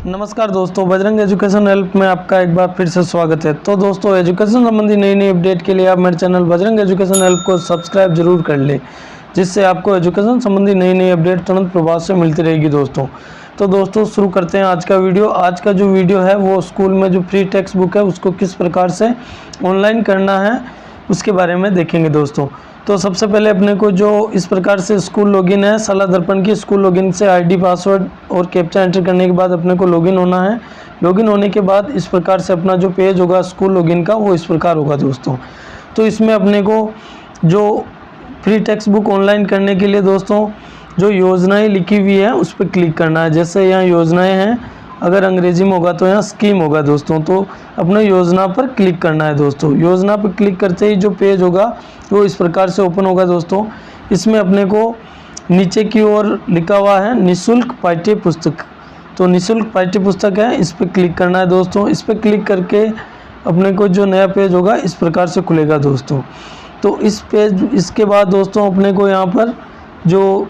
नमस्कार दोस्तों, Bajrang education help में आपका एक बार फिर से स्वागत है। तो दोस्तों, एजुकेशन संबंधी नई नई अपडेट के लिए आप मेरे चैनल बजरंग एजुकेशन हेल्प को सब्सक्राइब जरूर कर लें, जिससे आपको एजुकेशन संबंधी नई नई अपडेट तुरंत प्रभाव से मिलती रहेगी दोस्तों। तो दोस्तों, शुरू करते हैं आज का वीडियो। आज का जो वीडियो है वो स्कूल में जो फ्री टेक्स्ट बुक है उसको किस प्रकार से ऑनलाइन करना है उसके बारे में देखेंगे दोस्तों। तो सबसे पहले अपने को जो इस प्रकार से स्कूल लॉगिन है, शाला दर्पण की स्कूल लॉगिन से आईडी पासवर्ड और कैप्चा एंटर करने के बाद अपने को लॉगिन होना है। लॉगिन होने के बाद इस प्रकार से अपना जो पेज होगा स्कूल लॉगिन का वो इस प्रकार होगा दोस्तों। तो इसमें अपने को जो फ्री टेक्स्ट बुक ऑनलाइन करने के लिए दोस्तों जो योजनाएं लिखी हुई है उस पर क्लिक करना है। जैसे यहाँ योजनाएं हैं, अगर अंग्रेजी में होगा तो यहाँ स्कीम होगा दोस्तों। तो अपने योजना पर क्लिक करना है दोस्तों। योजना पर क्लिक करते ही जो पेज होगा वो इस प्रकार से ओपन होगा दोस्तों। इसमें अपने को नीचे की ओर लिखा हुआ है निःशुल्क पाठ्य पुस्तक। तो निःशुल्क पाठ्य पुस्तक है, इस पर क्लिक करना है दोस्तों। इस पर क्लिक करके अपने को जो नया पेज होगा इस प्रकार से खुलेगा दोस्तों। तो इसके बाद दोस्तों अपने को यहाँ पर जो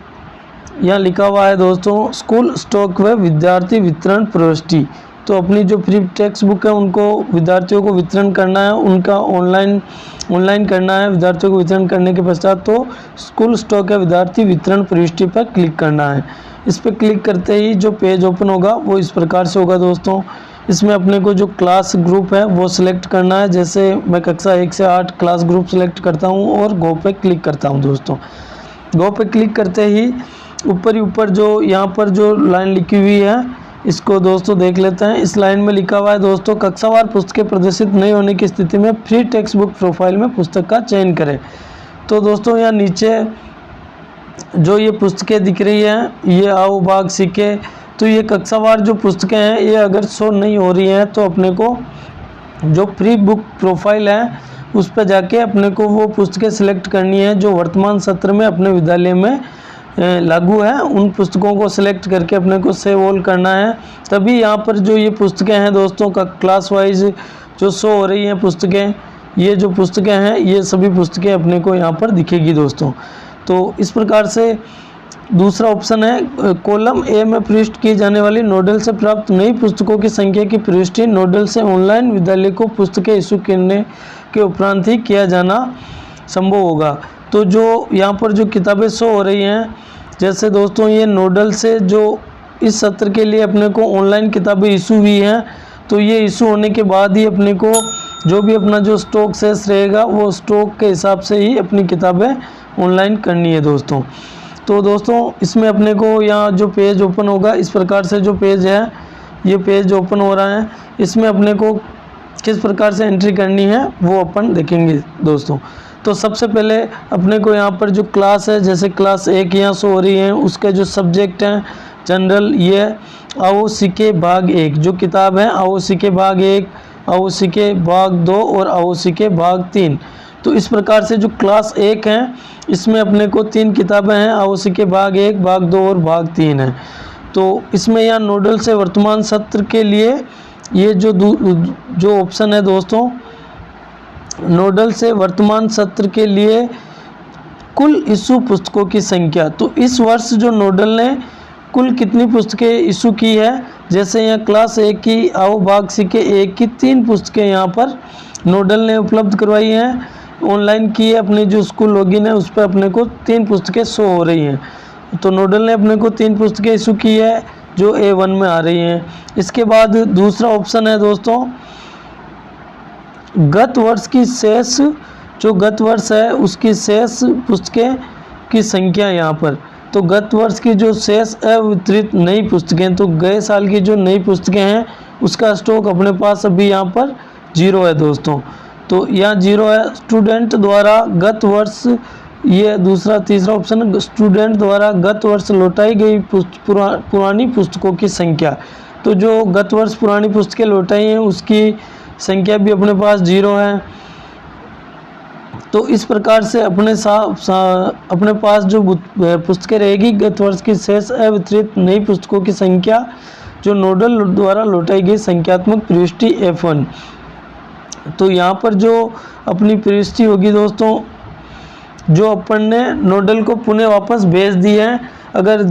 यहाँ लिखा हुआ है दोस्तों स्कूल स्टॉक व विद्यार्थी वितरण प्रविष्टि। तो अपनी जो फ्री टेक्स्ट बुक है उनको विद्यार्थियों को वितरण करना है, उनका ऑनलाइन करना है। विद्यार्थियों को वितरण करने के पश्चात तो स्कूल स्टॉक है विद्यार्थी वितरण प्रविष्टि पर क्लिक करना है। इस पर क्लिक करते ही जो पेज ओपन होगा वो इस प्रकार से होगा दोस्तों। इसमें अपने को जो क्लास ग्रुप है वो सिलेक्ट करना है। जैसे मैं कक्षा 1 से 8 क्लास ग्रुप सिलेक्ट करता हूँ और गो पे क्लिक करता हूँ दोस्तों। गो पे क्लिक करते ही ऊपर जो यहाँ पर जो लाइन लिखी हुई है इसको दोस्तों देख लेते हैं। इस लाइन में लिखा हुआ है दोस्तों कक्षावार पुस्तकें प्रदर्शित नहीं होने की स्थिति में फ्री टेक्स्ट बुक प्रोफाइल में पुस्तक का चयन करें। तो दोस्तों यहाँ नीचे जो ये पुस्तकें दिख रही हैं, ये आओ भाग सीखे, तो ये कक्षावार जो पुस्तकें हैं ये अगर शो नहीं हो रही हैं तो अपने को जो फ्री बुक प्रोफाइल है उस पर जाके अपने को वो पुस्तकें सिलेक्ट करनी है जो वर्तमान सत्र में अपने विद्यालय में लागू है। उन पुस्तकों को सिलेक्ट करके अपने को सेव ऑल करना है। तभी यहाँ पर जो ये पुस्तकें हैं दोस्तों का क्लास वाइज जो शो हो रही हैं पुस्तकें, ये जो पुस्तकें हैं ये सभी पुस्तकें अपने को यहाँ पर दिखेगी दोस्तों। तो इस प्रकार से दूसरा ऑप्शन है कॉलम ए में प्रविष्ट की जाने वाली नोडल से प्राप्त नई पुस्तकों की संख्या की प्रविष्टि नोडल से ऑनलाइन विद्यालय को पुस्तकें इशू करने के उपरांत ही किया जाना संभव होगा। तो जो यहाँ पर जो किताबें शो हो रही हैं, जैसे दोस्तों ये नोडल से जो इस सत्र के लिए अपने को ऑनलाइन किताबें इशू हुई हैं, तो ये इशू होने के बाद ही अपने को जो भी अपना जो स्टॉक शेष रहेगा वो स्टॉक के हिसाब से ही अपनी किताबें ऑनलाइन करनी है दोस्तों। तो दोस्तों इसमें अपने को यहाँ जो पेज ओपन होगा इस प्रकार से जो पेज है ये पेज ओपन हो रहा है। इसमें अपने को किस प्रकार से एंट्री करनी है वो अपन देखेंगे दोस्तों। तो सबसे पहले अपने को यहाँ पर जो क्लास है, जैसे क्लास 1 यहाँ शो हो रही है, उसके जो सब्जेक्ट हैं जनरल, ये आओ सीखे भाग 1 जो किताब है आओ सीखे भाग 1, आओ सीखे भाग 2 और आओ सीखे भाग 3। तो इस प्रकार से जो क्लास 1 है इसमें अपने को 3 किताबें हैं, आओ सीखे भाग 1, भाग 2 और भाग 3 है। तो इसमें यहाँ नोडल से वर्तमान सत्र के लिए ये जो ऑप्शन है दोस्तों, नोडल से वर्तमान सत्र के लिए कुल इशू पुस्तकों की संख्या। तो इस वर्ष जो नोडल ने कुल कितनी पुस्तकें इशू की है, जैसे यहाँ क्लास 1 की आओ भाग सीखे 1 की 3 पुस्तकें यहाँ पर नोडल ने उपलब्ध करवाई हैं, ऑनलाइन की है। अपनी जो स्कूल लॉगिन है उस पर अपने को 3 पुस्तकें शो हो रही हैं। तो नोडल ने अपने को 3 पुस्तकें इशू की है जो A1 में आ रही हैं। इसके बाद दूसरा ऑप्शन है दोस्तों गत वर्ष की शेष, जो गत वर्ष है उसकी शेष पुस्तकें की संख्या यहाँ पर। तो गत वर्ष की जो शेष अवितरित नई पुस्तकें, तो गए साल की जो नई पुस्तकें हैं उसका स्टॉक अपने पास अभी यहाँ पर 0 है दोस्तों। तो यहाँ 0 है। स्टूडेंट द्वारा गत वर्ष, ये तीसरा ऑप्शन है स्टूडेंट द्वारा गत वर्ष लौटाई गई पुरानी पुस्तकों की संख्या। तो जो गत वर्ष पुरानी पुस्तकें लौटाई हैं उसकी संख्या भी अपने पास 0 है। तो इस प्रकार से अपने पास जो पुस्तकें रहेगी गत वर्ष की शेष अवितरित नई पुस्तकों की संख्या जो नोडल द्वारा लौटाई गई संख्यात्मक प्रविष्टि F1। तो यहाँ पर जो अपनी प्रविष्टि होगी दोस्तों, जो अपन ने नोडल को पुनः वापस भेज दी है, अगर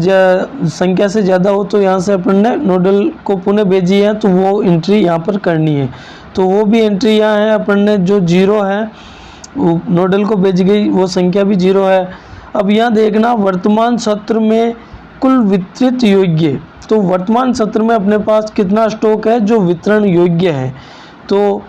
संख्या से ज़्यादा हो तो यहाँ से अपन ने नोडल को पुनः भेजी है तो वो एंट्री यहाँ पर करनी है। तो वो भी एंट्री यहाँ है, अपन ने जो 0 है नोडल को भेज गई वो संख्या भी 0 है। अब यहाँ देखना वर्तमान सत्र में कुल वितरित योग्य, तो वर्तमान सत्र में अपने पास कितना स्टॉक है जो वितरण योग्य है। तो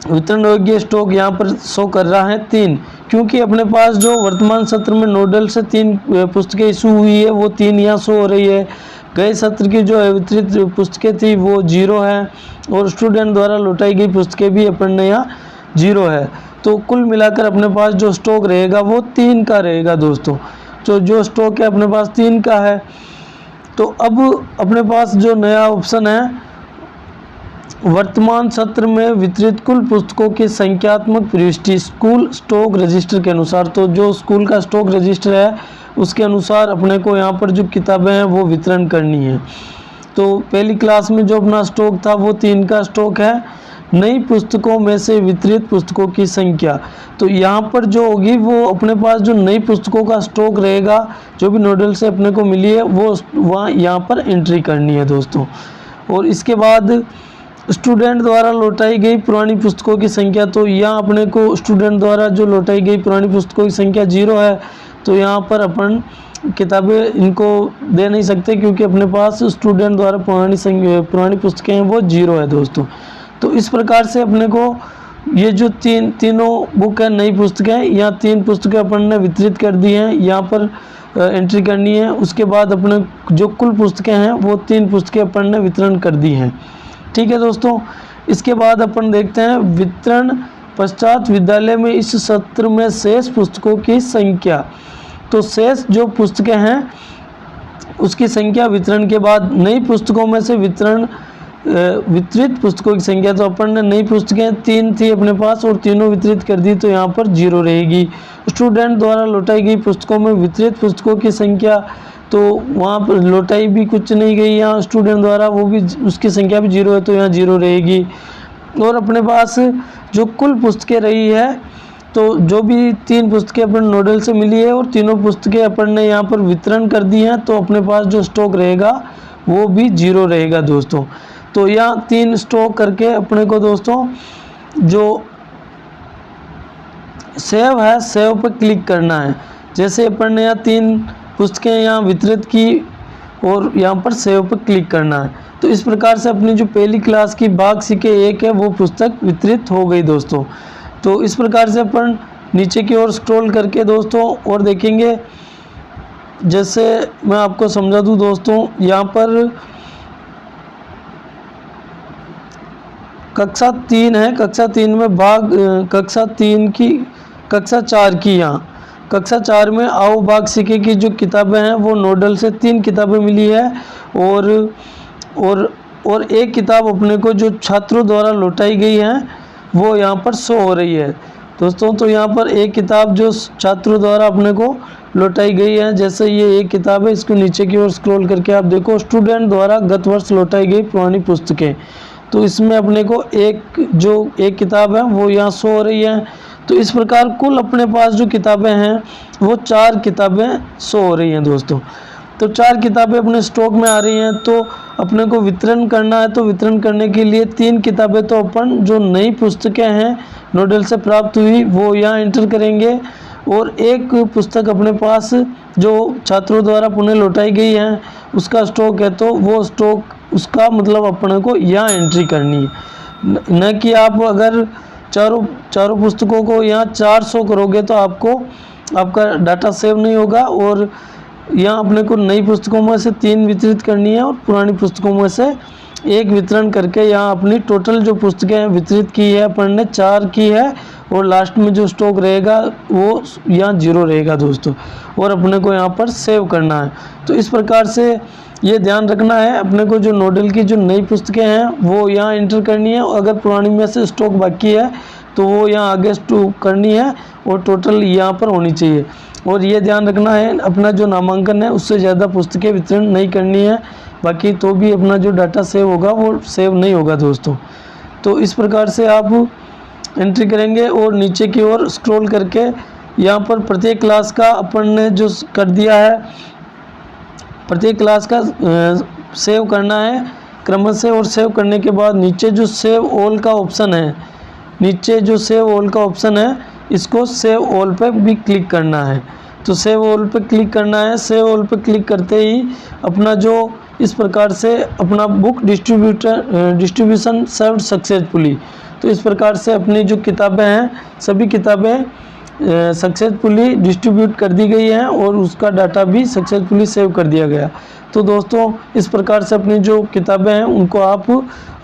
वितरण योग्य स्टॉक यहाँ पर शो कर रहा है 3, क्योंकि अपने पास जो वर्तमान सत्र में नोडल से 3 पुस्तकें इशू हुई है वो 3 यहाँ शो हो रही है। गए सत्र की जो वितरित पुस्तकें थी वो 0 है और स्टूडेंट द्वारा लौटाई गई पुस्तकें भी अपन ने यहाँ 0 है। तो कुल मिलाकर अपने पास जो स्टॉक रहेगा वो 3 का रहेगा दोस्तों। तो जो स्टॉक है अपने पास 3 का है। तो अब अपने पास जो नया ऑप्शन है वर्तमान सत्र में वितरित कुल पुस्तकों की संख्यात्मक प्रविष्टि स्कूल स्टॉक रजिस्टर के अनुसार, तो जो स्कूल का स्टॉक रजिस्टर है उसके अनुसार अपने को यहाँ पर जो किताबें हैं वो वितरण करनी है। तो पहली क्लास में जो अपना स्टॉक था वो 3 का स्टॉक है। नई पुस्तकों में से वितरित पुस्तकों की संख्या, तो यहाँ पर जो होगी वो अपने पास जो नई पुस्तकों का स्टॉक रहेगा जो भी नोडल से अपने को मिली है वो वहाँ यहाँ पर एंट्री करनी है दोस्तों। और इसके बाद स्टूडेंट द्वारा लौटाई गई पुरानी पुस्तकों की संख्या, तो यहाँ अपने को स्टूडेंट द्वारा जो लौटाई गई पुरानी पुस्तकों की संख्या 0 है। तो यहाँ पर अपन किताबें इनको दे नहीं सकते क्योंकि अपने पास स्टूडेंट द्वारा पुरानी पुस्तकें हैं वो 0 है दोस्तों। तो इस प्रकार से अपने को ये जो तीनों बुक है नई पुस्तकें, यहाँ 3 पुस्तकें अपन ने वितरित कर दी हैं, यहाँ पर एंट्री करनी है। उसके बाद अपने जो कुल पुस्तकें हैं वो 3 पुस्तकें अपन ने वितरण कर दी हैं। ठीक है दोस्तों। इसके बाद अपन देखते हैं वितरण पश्चात विद्यालय में इस सत्र में शेष पुस्तकों की संख्या। तो शेष जो पुस्तकें हैं उसकी संख्या वितरण के बाद नई पुस्तकों में से वितरित पुस्तकों की संख्या, तो अपन ने नई पुस्तकें 3 थी अपने पास और तीनों वितरित कर दी तो यहाँ पर 0 रहेगी। स्टूडेंट द्वारा लौटाई गई पुस्तकों में वितरित पुस्तकों की संख्या, तो वहाँ पर लौटाई भी कुछ नहीं गई यहाँ स्टूडेंट द्वारा, वो भी उसकी संख्या भी 0 है तो यहाँ 0 रहेगी। और अपने पास जो कुल पुस्तकें रही है, तो जो भी 3 पुस्तकें अपन नोडल से मिली है और तीनों पुस्तकें अपन ने यहाँ पर वितरण कर दी हैं, तो अपने पास जो स्टॉक रहेगा वो भी 0 रहेगा दोस्तों। तो यहाँ 3 स्टॉक करके अपने को दोस्तों जो सेव है सेव पर क्लिक करना है। जैसे अपन ने यहाँ 3 पुस्तकें यहाँ वितरित की और यहाँ पर सेव पर क्लिक करना है। तो इस प्रकार से अपनी जो पहली क्लास की भाग सीखे 1 है वो पुस्तक वितरित हो गई दोस्तों। तो इस प्रकार से अपन नीचे की ओर स्क्रॉल करके दोस्तों और देखेंगे। जैसे मैं आपको समझा दूँ दोस्तों, यहाँ पर कक्षा 3 है, कक्षा 3 में भाग कक्षा 4 की यहाँ कक्षा 4 में आओ भाग सीखे की जो किताबें हैं वो नोडल से 3 किताबें मिली है और एक किताब अपने को जो छात्रों द्वारा लौटाई गई है वो यहाँ पर शो हो रही है दोस्तों। तो यहाँ पर एक किताब जो छात्रों द्वारा अपने को लौटाई गई है, जैसे ये एक किताब है, इसको नीचे की ओर स्क्रॉल करके आप देखो स्टूडेंट द्वारा गत वर्ष लौटाई गई पुरानी पुस्तकें। तो इसमें अपने को एक किताब है वो यहाँ शो हो रही है। तो इस प्रकार कुल अपने पास जो किताबें हैं वो 4 किताबें शो हो रही हैं दोस्तों। तो 4 किताबें अपने स्टॉक में आ रही हैं। तो अपने को वितरण करना है, तो वितरण करने के लिए 3 किताबें तो अपन जो नई पुस्तकें हैं नोडल से प्राप्त हुई वो यहाँ एंटर करेंगे और एक पुस्तक अपने पास जो छात्रों द्वारा पुनः लौटाई गई है उसका स्टॉक है, तो वो स्टॉक उसका मतलब अपने को यहाँ एंट्री करनी है। न कि आप अगर चारों पुस्तकों को यहाँ 400 करोगे तो आपका डाटा सेव नहीं होगा। और यहाँ अपने को नई पुस्तकों में से 3 वितरित करनी है और पुरानी पुस्तकों में से 1 वितरण करके यहाँ अपनी टोटल जो पुस्तकें वितरित की है अपन ने 4 की है और लास्ट में जो स्टॉक रहेगा वो यहाँ 0 रहेगा दोस्तों। और अपने को यहाँ पर सेव करना है। तो इस प्रकार से ये ध्यान रखना है, अपने को जो नोडल की जो नई पुस्तकें हैं वो यहाँ एंटर करनी है। अगर पुरानी में से स्टॉक बाकी है तो वो यहाँ आगे स्टॉक करनी है और टोटल यहाँ पर होनी चाहिए। और ये ध्यान रखना है अपना जो नामांकन है उससे ज़्यादा पुस्तकें वितरण नहीं करनी है, बाकी तो भी अपना जो डाटा सेव होगा वो सेव नहीं होगा दोस्तों। तो इस प्रकार से आप एंट्री करेंगे और नीचे की ओर स्क्रॉल करके यहाँ पर प्रत्येक क्लास का अपन ने जो कर दिया है प्रत्येक क्लास का सेव करना है क्रम से, और सेव करने के बाद नीचे जो सेव ऑल का ऑप्शन है, नीचे जो सेव ऑल का ऑप्शन है, इसको सेव ऑल पे भी क्लिक करना है। तो सेव ऑल पे क्लिक करना है। सेव ऑल पे क्लिक करते ही अपना जो इस प्रकार से अपना बुक डिस्ट्रीब्यूशन सर्व सक्सेसफुली, तो इस प्रकार से अपनी जो किताबें हैं सभी किताबें सक्सेसफुली डिस्ट्रीब्यूट कर दी गई हैं और उसका डाटा भी सक्सेसफुली सेव कर दिया गया। तो दोस्तों इस प्रकार से अपनी जो किताबें हैं उनको आप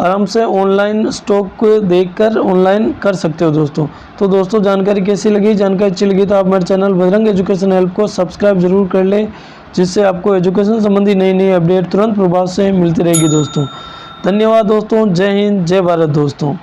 आराम से ऑनलाइन स्टॉक को देखकर ऑनलाइन कर सकते हो दोस्तों। तो दोस्तों जानकारी कैसी लगी? जानकारी अच्छी लगी तो आप मेरे चैनल बजरंग एजुकेशन हेल्प को सब्सक्राइब जरूर कर लें, जिससे आपको एजुकेशन संबंधी नई नई अपडेट तुरंत प्रभाव से मिलती रहेगी दोस्तों। धन्यवाद दोस्तों। जय हिंद, जय भारत दोस्तों।